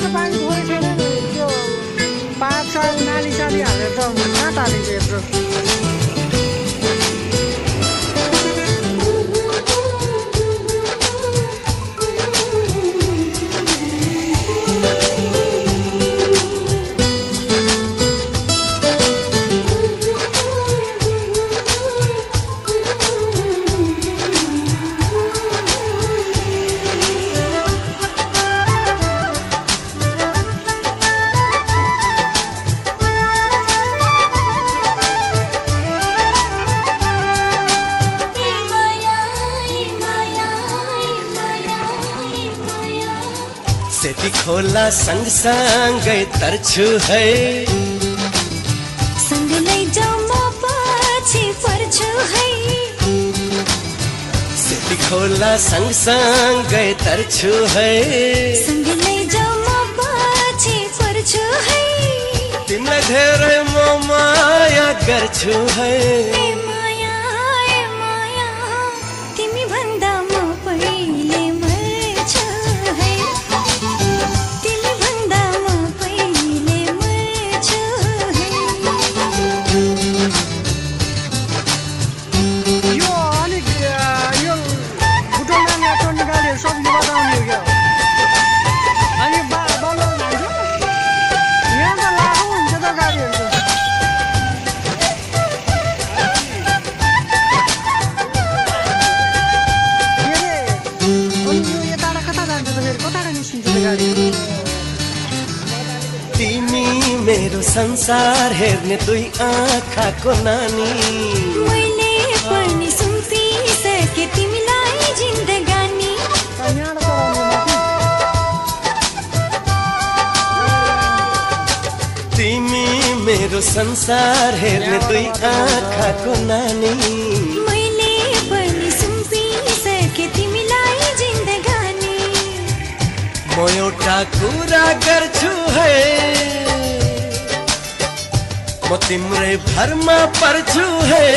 खान पानी थोरै छैन नि त्यो पाइप साइप नाली साली हालेर त कहाँ तालिन्छ यत्रो सेती खोला संग संगै तर्छु है संग लैजाऊ म पछि पर्छु है सेती खोला संग संगै तर्छु है संग लैजाऊ म पछि पर्छु है तिमीलाई धेरै म माया गर्छु है ए माया तिमी भन्दा म पहिले मर्छु है तिमी भन्दा म पहिले मर्छु है यो अलिक यो बुटोलमा यात्रा गाडीहरू सब बताउने हो क्या अनि बल्ल जान्छ यहाँ त लाखौँ हुन्छ त गाडीहरू तिमी मेरो संसार हेर्ने दुई आँखाको नानी मैले पनि सुम्पिसके तिमीलाई जिन्दगानी तिमी मेरो संसार हेर्ने दुई आँखाको नानी मैले पनि सुम्पिसके तिमीलाई जिन्दगानी म एउटा कुरा गर्छु है म तिम्रै भरमा पर्छु है